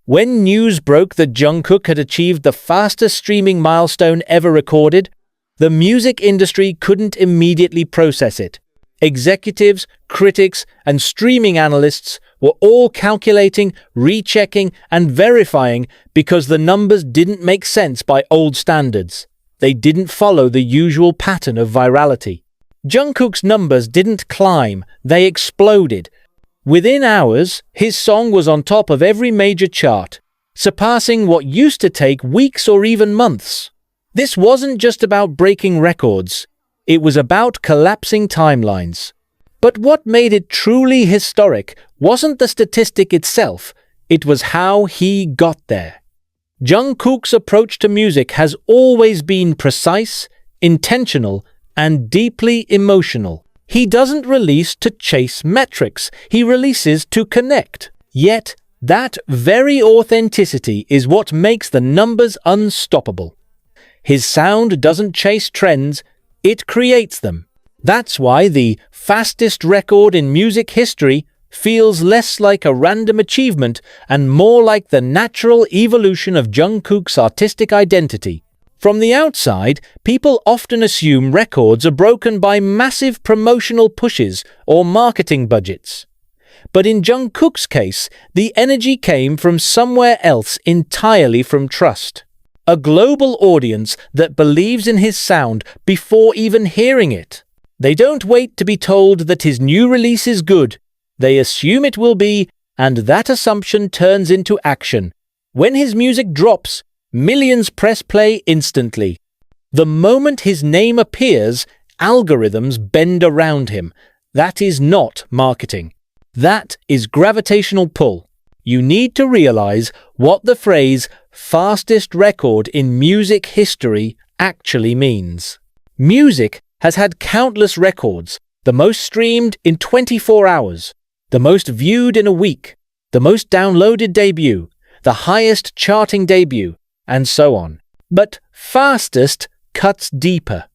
When news broke that Jungkook had achieved the fastest streaming milestone ever recorded, the music industry couldn't immediately process it. Executives, critics, and streaming analysts were all calculating, rechecking, and verifying because the numbers didn't make sense by old standards. They didn't follow the usual pattern of virality. Jungkook's numbers didn't climb, they exploded. Within hours, his song was on top of every major chart, surpassing what used to take weeks or even months. This wasn't just about breaking records, it was about collapsing timelines. But what made it truly historic wasn't the statistic itself, it was how he got there. Jungkook's approach to music has always been precise, intentional, and deeply emotional. He doesn't release to chase metrics, he releases to connect. Yet, that very authenticity is what makes the numbers unstoppable. His sound doesn't chase trends, it creates them. That's why the fastest record in music history feels less like a random achievement and more like the natural evolution of Jungkook's artistic identity. From the outside, people often assume records are broken by massive promotional pushes or marketing budgets. But in Jungkook's case, the energy came from somewhere else entirely, from trust. A global audience that believes in his sound before even hearing it. They don't wait to be told that his new release is good. They assume it will be, and that assumption turns into action. When his music drops, millions press play instantly. The moment his name appears, algorithms bend around him. That is not marketing. That is gravitational pull. You need to realize what the phrase "fastest record in music history" actually means. Music has had countless records, the most streamed in 24 hours, the most viewed in a week, the most downloaded debut, the highest charting debut, and so on. But fastest cuts deeper.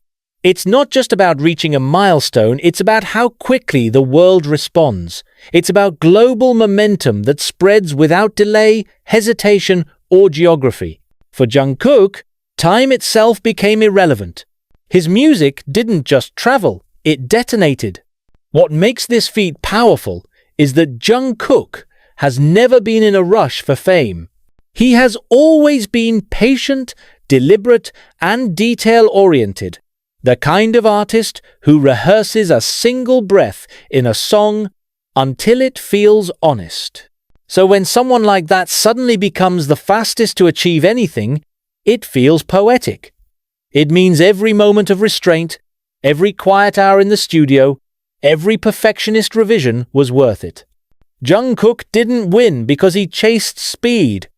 It's not just about reaching a milestone, it's about how quickly the world responds. It's about global momentum that spreads without delay, hesitation, or geography. For Jungkook, time itself became irrelevant. His music didn't just travel, it detonated. What makes this feat powerful is that Jungkook has never been in a rush for fame. He has always been patient, deliberate, and detail-oriented. The kind of artist who rehearses a single breath in a song until it feels honest. So when someone like that suddenly becomes the fastest to achieve anything, it feels poetic. It means every moment of restraint, every quiet hour in the studio, every perfectionist revision was worth it. Jungkook didn't win because he chased speed.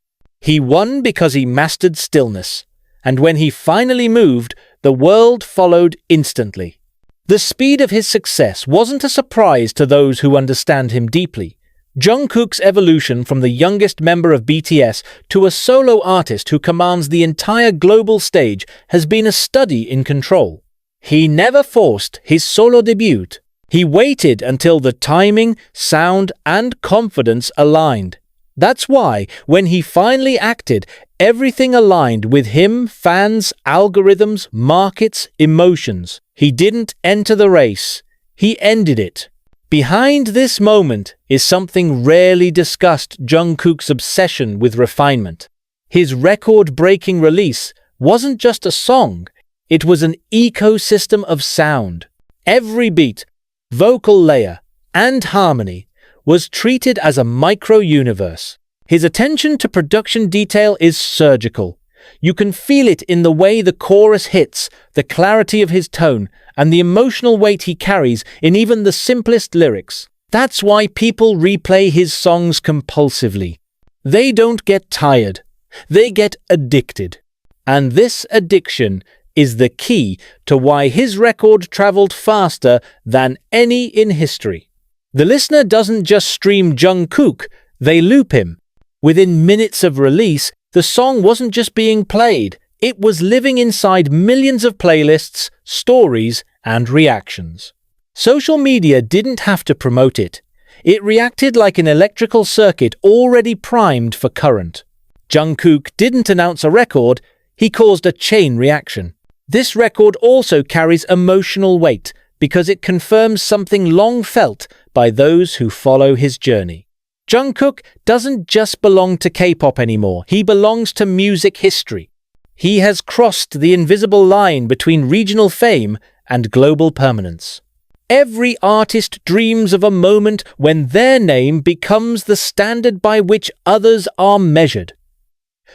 He won because he mastered stillness. And when he finally moved, the world followed instantly. The speed of his success wasn't a surprise to those who understand him deeply. Jungkook's evolution from the youngest member of BTS to a solo artist who commands the entire global stage has been a study in control. He never forced his solo debut. He waited until the timing, sound, and confidence aligned. That's why, when he finally acted, everything aligned with him: fans, algorithms, markets, emotions. He didn't enter the race, he ended it. Behind this moment is something rarely discussed: Jungkook's obsession with refinement. His record-breaking release wasn't just a song, it was an ecosystem of sound. Every beat, vocal layer, and harmony was treated as a micro-universe. His attention to production detail is surgical. You can feel it in the way the chorus hits, the clarity of his tone, and the emotional weight he carries in even the simplest lyrics. That's why people replay his songs compulsively. They don't get tired, they get addicted. And this addiction is the key to why his record traveled faster than any in history. The listener doesn't just stream Jungkook, they loop him. Within minutes of release, the song wasn't just being played, it was living inside millions of playlists, stories, and reactions. Social media didn't have to promote it. It reacted like an electrical circuit already primed for current. Jungkook didn't announce a record, he caused a chain reaction. This record also carries emotional weight because it confirms something long felt by those who follow his journey. Jungkook doesn't just belong to K-pop anymore, he belongs to music history. He has crossed the invisible line between regional fame and global permanence. Every artist dreams of a moment when their name becomes the standard by which others are measured.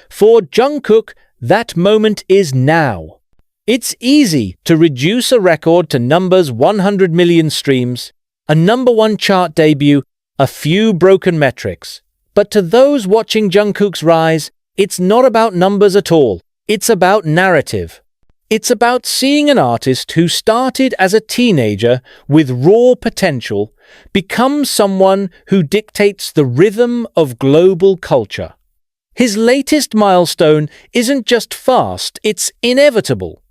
For Jungkook, that moment is now. It's easy to reduce a record to numbers 100 million streams, a #1 chart debut, a few broken metrics. But to those watching Jungkook's rise, it's not about numbers at all. It's about narrative. It's about seeing an artist who started as a teenager with raw potential become someone who dictates the rhythm of global culture. His latest milestone isn't just fast, it's inevitable.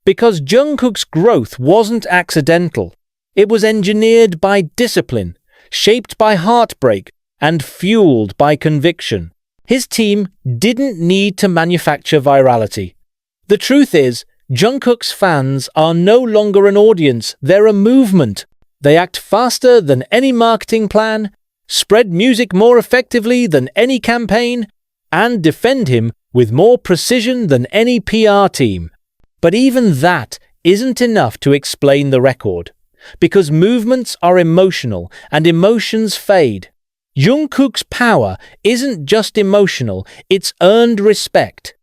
Because Jungkook's growth wasn't accidental. It was engineered by discipline, shaped by heartbreak, and fueled by conviction. His team didn't need to manufacture virality. The truth is, Jungkook's fans are no longer an audience, they're a movement. They act faster than any marketing plan, spread music more effectively than any campaign, and defend him with more precision than any PR team. But even that isn't enough to explain the record, because movements are emotional and emotions fade. Jungkook's power isn't just emotional, it's earned respect.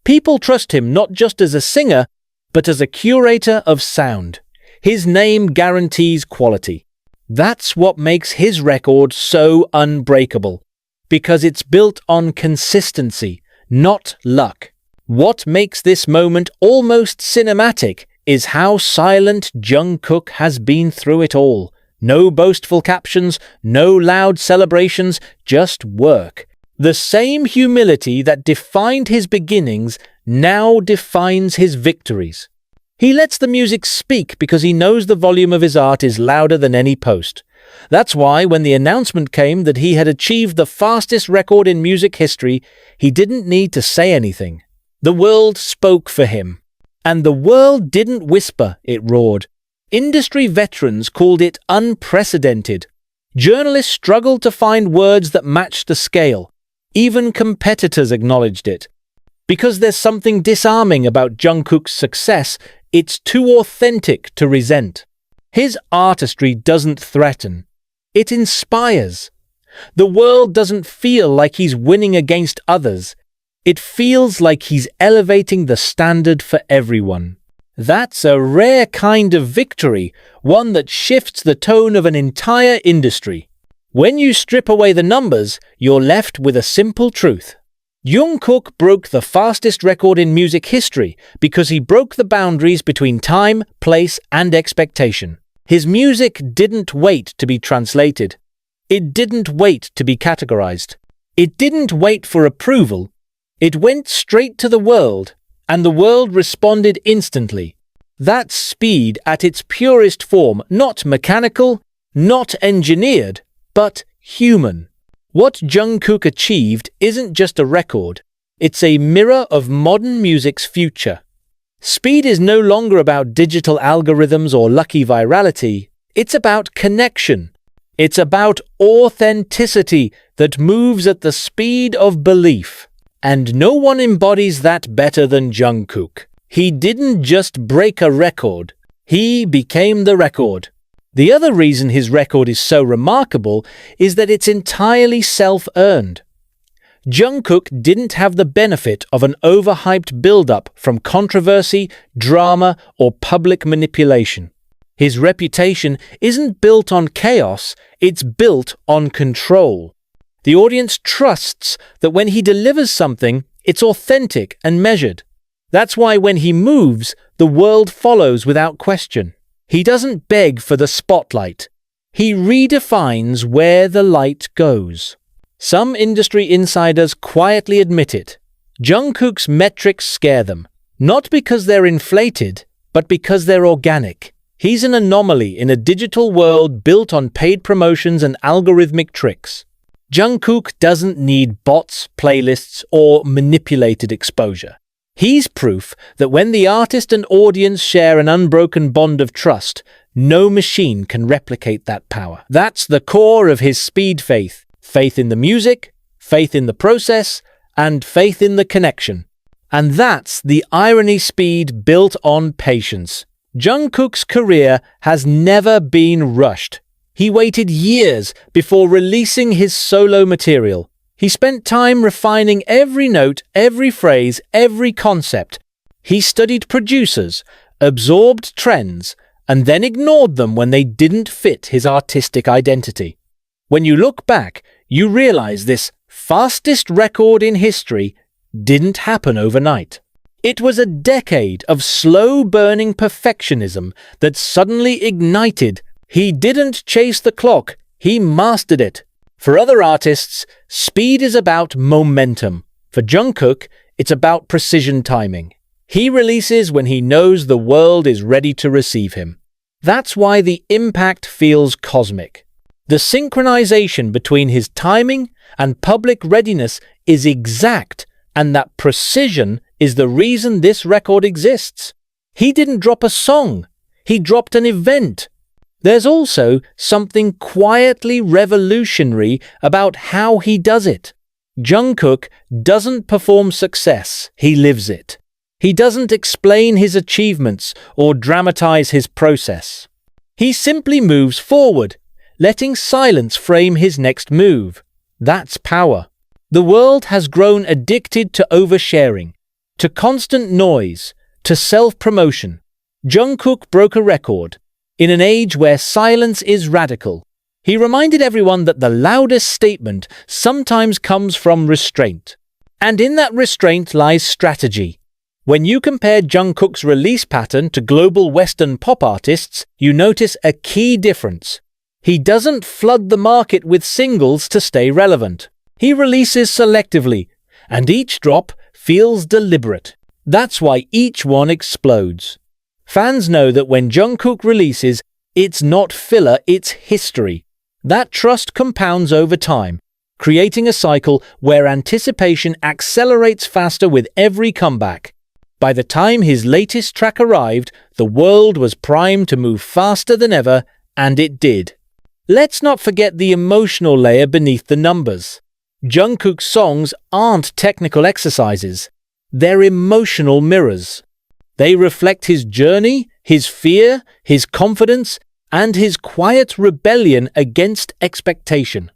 People trust him not just as a singer, but as a curator of sound. His name guarantees quality. That's what makes his record so unbreakable, because it's built on consistency, not luck. What makes this moment almost cinematic is how silent Jungkook has been through it all. No boastful captions, no loud celebrations, just work. The same humility that defined his beginnings now defines his victories. He lets the music speak because he knows the volume of his art is louder than any post. That's why when the announcement came that he had achieved the fastest record in music history, he didn't need to say anything. The world spoke for him. And the world didn't whisper, it roared. Industry veterans called it unprecedented. Journalists struggled to find words that matched the scale. Even competitors acknowledged it. Because there's something disarming about Jungkook's success, it's too authentic to resent. His artistry doesn't threaten. It inspires. The world doesn't feel like he's winning against others. It feels like he's elevating the standard for everyone. That's a rare kind of victory, one that shifts the tone of an entire industry. When you strip away the numbers, you're left with a simple truth. Jungkook broke the fastest record in music history because he broke the boundaries between time, place, and expectation. His music didn't wait to be translated. It didn't wait to be categorized. It didn't wait for approval. It went straight to the world, and the world responded instantly. That's speed at its purest form, not mechanical, not engineered, but human. What Jungkook achieved isn't just a record, it's a mirror of modern music's future. Speed is no longer about digital algorithms or lucky virality, it's about connection. It's about authenticity that moves at the speed of belief. And no one embodies that better than Jungkook. He didn't just break a record, he became the record. The other reason his record is so remarkable is that it's entirely self-earned. Jungkook didn't have the benefit of an overhyped build-up from controversy, drama, or public manipulation. His reputation isn't built on chaos, it's built on control. The audience trusts that when he delivers something, it's authentic and measured. That's why when he moves, the world follows without question. He doesn't beg for the spotlight. He redefines where the light goes. Some industry insiders quietly admit it. Jungkook's metrics scare them, not because they're inflated, but because they're organic. He's an anomaly in a digital world built on paid promotions and algorithmic tricks. Jungkook doesn't need bots, playlists, or manipulated exposure. He's proof that when the artist and audience share an unbroken bond of trust, no machine can replicate that power. That's the core of his speed faith. Faith in the music, faith in the process, and faith in the connection. And that's the irony speed built on patience. Jungkook's career has never been rushed. He waited years before releasing his solo material. He spent time refining every note, every phrase, every concept. He studied producers, absorbed trends, and then ignored them when they didn't fit his artistic identity. When you look back, you realize this fastest record in history didn't happen overnight. It was a decade of slow-burning perfectionism that suddenly ignited. He didn't chase the clock, he mastered it. For other artists, speed is about momentum. For Jungkook, it's about precision timing. He releases when he knows the world is ready to receive him. That's why the impact feels cosmic. The synchronization between his timing and public readiness is exact, and that precision is the reason this record exists. He didn't drop a song, he dropped an event. There's also something quietly revolutionary about how he does it. Jungkook doesn't perform success, he lives it. He doesn't explain his achievements or dramatize his process. He simply moves forward, letting silence frame his next move. That's power. The world has grown addicted to oversharing, to constant noise, to self-promotion. Jungkook broke a record. In an age where silence is radical, he reminded everyone that the loudest statement sometimes comes from restraint. And in that restraint lies strategy. When you compare Jungkook's release pattern to global Western pop artists, you notice a key difference. He doesn't flood the market with singles to stay relevant. He releases selectively, and each drop feels deliberate. That's why each one explodes. Fans know that when Jungkook releases, it's not filler, it's history. That trust compounds over time, creating a cycle where anticipation accelerates faster with every comeback. By the time his latest track arrived, the world was primed to move faster than ever, and it did. Let's not forget the emotional layer beneath the numbers. Jungkook's songs aren't technical exercises, they're emotional mirrors. They reflect his journey, his fear, his confidence, and his quiet rebellion against expectation.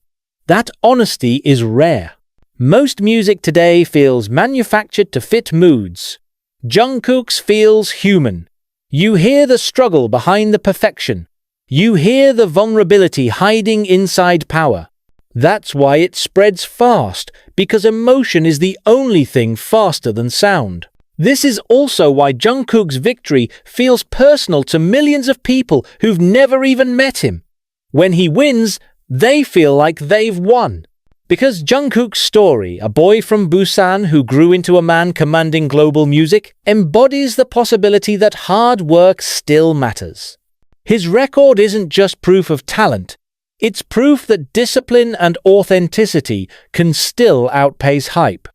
That honesty is rare. Most music today feels manufactured to fit moods. Jungkook's feels human. You hear the struggle behind the perfection. You hear the vulnerability hiding inside power. That's why it spreads fast, because emotion is the only thing faster than sound. This is also why Jungkook's victory feels personal to millions of people who've never even met him. When he wins, they feel like they've won. Because Jungkook's story, a boy from Busan who grew into a man commanding global music, embodies the possibility that hard work still matters. His record isn't just proof of talent, it's proof that discipline and authenticity can still outpace hype.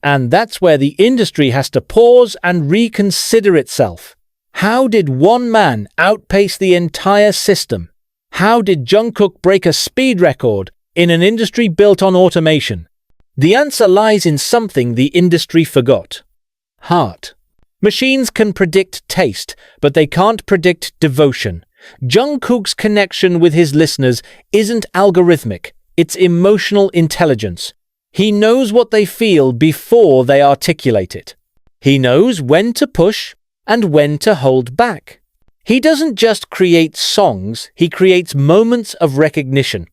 And that's where the industry has to pause and reconsider itself. How did one man outpace the entire system? How did Jungkook break a speed record in an industry built on automation? The answer lies in something the industry forgot: heart. Machines can predict taste, but they can't predict devotion. Jungkook's connection with his listeners isn't algorithmic, it's emotional intelligence. He knows what they feel before they articulate it. He knows when to push and when to hold back. He doesn't just create songs, he creates moments of recognition.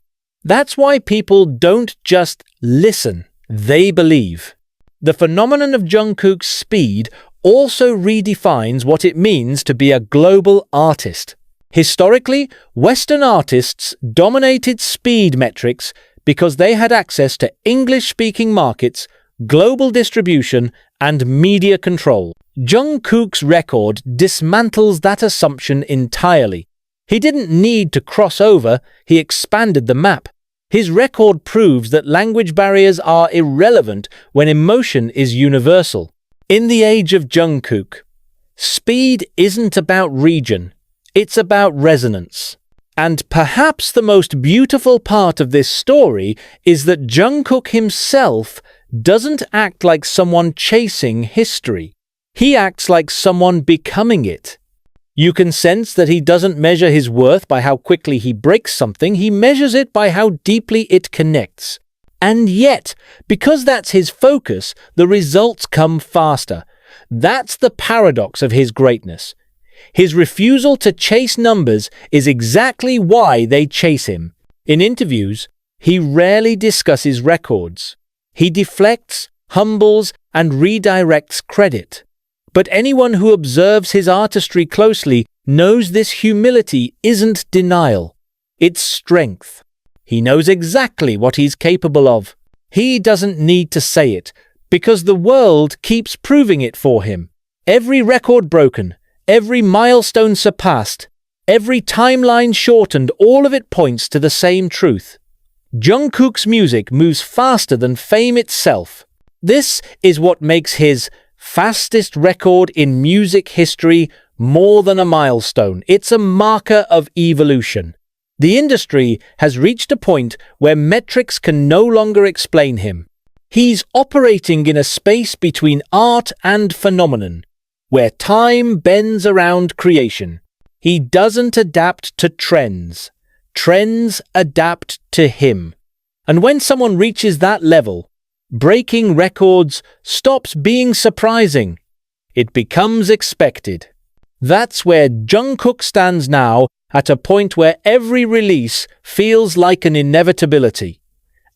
That's why people don't just listen, they believe. The phenomenon of Jungkook's speed also redefines what it means to be a global artist. Historically, Western artists dominated speed metrics because they had access to English-speaking markets, global distribution, and media control. Jungkook's record dismantles that assumption entirely. He didn't need to cross over, he expanded the map. His record proves that language barriers are irrelevant when emotion is universal. In the age of Jungkook, speed isn't about region, it's about resonance. And perhaps the most beautiful part of this story is that Jungkook himself doesn't act like someone chasing history. He acts like someone becoming it. You can sense that he doesn't measure his worth by how quickly he breaks something, he measures it by how deeply it connects. And yet, because that's his focus, the results come faster. That's the paradox of his greatness. His refusal to chase numbers is exactly why they chase him. In interviews, he rarely discusses records. He deflects, humbles, and redirects credit. But anyone who observes his artistry closely knows this humility isn't denial. It's strength. He knows exactly what he's capable of. He doesn't need to say it, because the world keeps proving it for him. Every record broken, every milestone surpassed, every timeline shortened, all of it points to the same truth. Jungkook's music moves faster than fame itself. This is what makes his fastest record in music history more than a milestone. It's a marker of evolution. The industry has reached a point where metrics can no longer explain him. He's operating in a space between art and phenomenon, where time bends around creation. He doesn't adapt to trends. Trends adapt to him. And when someone reaches that level, breaking records stops being surprising. It becomes expected. That's where Jungkook stands now, at a point where every release feels like an inevitability.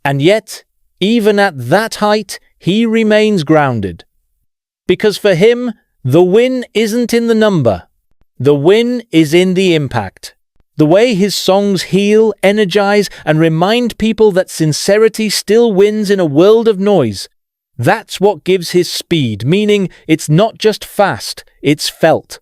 And yet, even at that height, he remains grounded. Because for him, the win isn't in the number. The win is in the impact. The way his songs heal, energize, and remind people that sincerity still wins in a world of noise. That's what gives his speed, meaning it's not just fast, it's felt.